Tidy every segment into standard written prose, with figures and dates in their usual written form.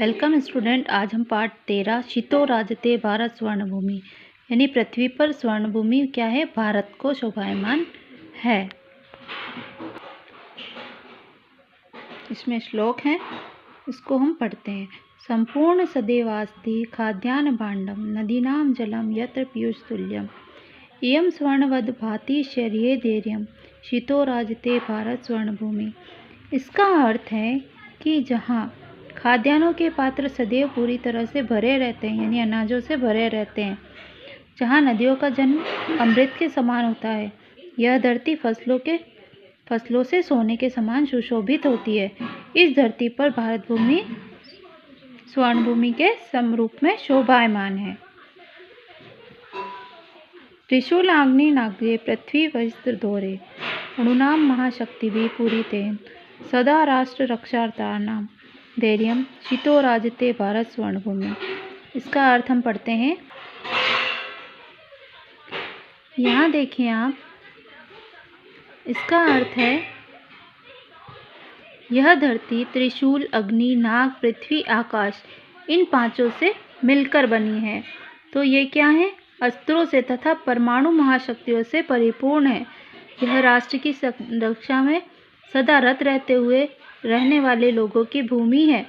Welcome student. आज हम पाठ 13 शितो राजते भारत स्वर्णभूमि यानी पृथ्वी पर स्वर्णभूमि क्या है, भारत को शोभायमान है। इसमें श्लोक हैं, इसको हम पढ़ते हैं। संपूर्ण सदेवास्ति खाद्यान्न भाण्डम नदीनां जलम यत्र पीयूष तुल्यम इयं स्वर्णवद भाति शर्ये धैर्यम शितो राजते भारत स्वर्णभूमि। इसका अर्थ है कि जहाँ खाद्यान्नों के पात्र सदैव पूरी तरह से भरे रहते हैं, यानी अनाजों से भरे रहते हैं, जहाँ नदियों का जन्म अमृत के समान होता है, यह धरती फसलों से सोने के समान सुशोभित होती है। इस धरती पर भारत भूमि स्वर्णभूमि के समरूप में शोभायमान है। त्रिशूलाग्नि नाग्रे पृथ्वी वस्त्र धोरे अणुनाम महाशक्ति भी पूरी तेन सदा राष्ट्र रक्षार्थानाम धैर्यम शितो राजते भारत स्वर्णभूमि। इसका अर्थ हम पढ़ते हैं। यहाँ देखिए आप, इसका अर्थ है यह धरती त्रिशूल, अग्नि, नाग, पृथ्वी, आकाश इन पांचों से मिलकर बनी है। तो ये क्या है? अस्त्रों से तथा परमाणु महाशक्तियों से परिपूर्ण है। यह राष्ट्र की रक्षा में सदा रत रहते हुए रहने वाले लोगों की भूमि है,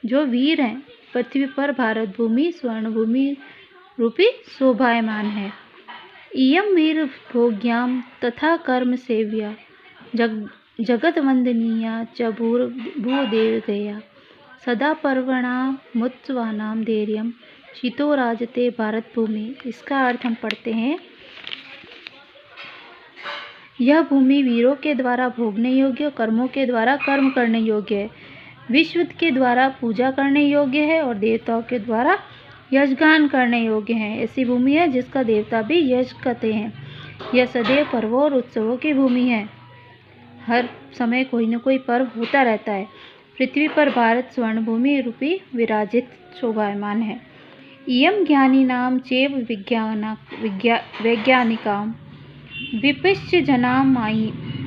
जो वीर हैं। पृथ्वी पर भारत भूमि स्वर्णभूमि रूपी शोभायमान है। इयं वीर भोग्याम तथा कर्म सेव्या जगत वंदनीया च भूदेवतया सदा पर्वणामुत्सवानां धैर्यम शितो राजते भारत भूमि। इसका अर्थ हम पढ़ते हैं। यह भूमि वीरों के द्वारा भोगने योग्य, कर्मों के द्वारा कर्म करने योग्य है, विश्व के द्वारा पूजा करने योग्य है और देवताओं के द्वारा यशगान करने योग्य है। ऐसी भूमि है जिसका देवता भी यश करते हैं। यह सदैव पर्वों और उत्सवों की भूमि है। हर समय कोई न कोई पर्व होता रहता है। पृथ्वी पर भारत स्वर्णभूमि रूपी विराजित शोभायमान है। इयं ज्ञानिनां चैव वैज्ञानिकां विपश्य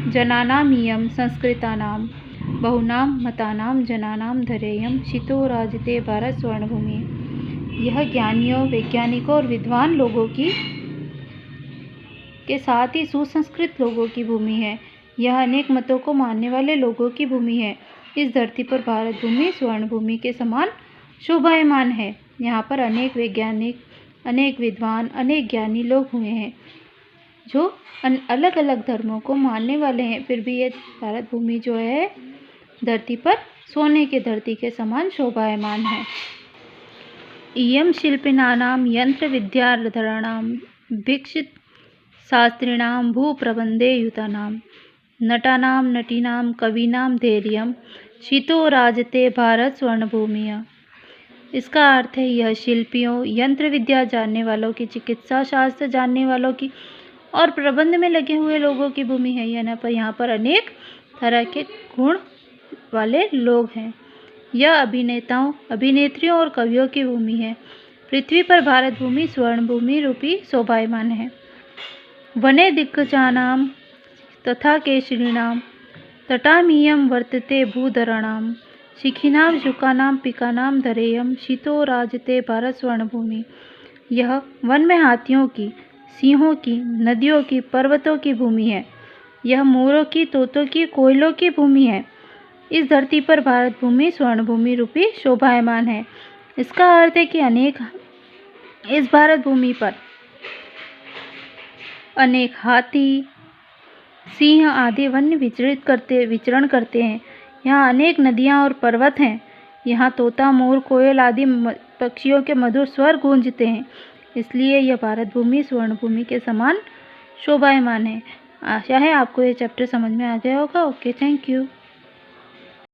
जनानामियं संस्कृतानां बहुनां मतानां जनानां धैर्यं शितो राजते भारत स्वर्णभूमि। यह ज्ञानियों, वैज्ञानिकों और विद्वान लोगों के साथ ही सुसंस्कृत लोगों की भूमि है। यह अनेक मतों को मानने वाले लोगों की भूमि है। इस धरती पर भारत भूमि स्वर्णभूमि के समान शोभायमान है। यहाँ पर अनेक वैज्ञानिक, अनेक विद्वान, अनेक ज्ञानी लोग हुए हैं, जो अलग अलग धर्मों को मानने वाले हैं। फिर भी ये भारत भूमि जो है धरती पर सोने के धरती के समान शोभायमान है। इयं शिल्पिनानां यंत्र विद्याधराणां भिक्षित शास्त्रिणां भूप्रबंधे युतानां नटानां नटीनां कवीनां धैर्यं शितो राजते भारत स्वर्णभूमि। इसका अर्थ है यह शिल्पियों, यंत्र विद्या जानने वालों की, चिकित्सा शास्त्र जानने वालों की और प्रबंध में लगे हुए लोगों की भूमि है। यहाँ पर अनेक तरह के गुण वाले लोग हैं। यह अभिनेताओं, अभिनेत्रियों और कवियों की भूमि है। पृथ्वी पर भारत भूमि स्वर्णभूमि रूपी शोभायमान है। वने दिग्गजानां तथा केशरिणां तटामियं वर्तते भूधराणां शिखिनां शुकानां पिकानां धैर्यं शितो राजते भारत स्वर्णभूमि। यह वन में हाथियों की, सिंहों की, नदियों की, पर्वतों की भूमि है। यह मोरों की, तोतों की, कोयलों की भूमि है। इस धरती पर भारत भूमि स्वर्णभूमि रूपी शोभायमान है। इसका अर्थ है कि इस भारत भूमि पर अनेक हाथी, सिंह आदि वन्य विचरण करते हैं। यहाँ अनेक नदियाँ और पर्वत हैं। यहाँ तोता, मोर, कोयल आदि पक्षियों के मधुर स्वर गूंजते हैं। इसलिए यह भारत भूमि स्वर्णभूमि के समान शोभायमान है। आशा है आपको ये चैप्टर समझ में आ गया होगा। Okay, thank you.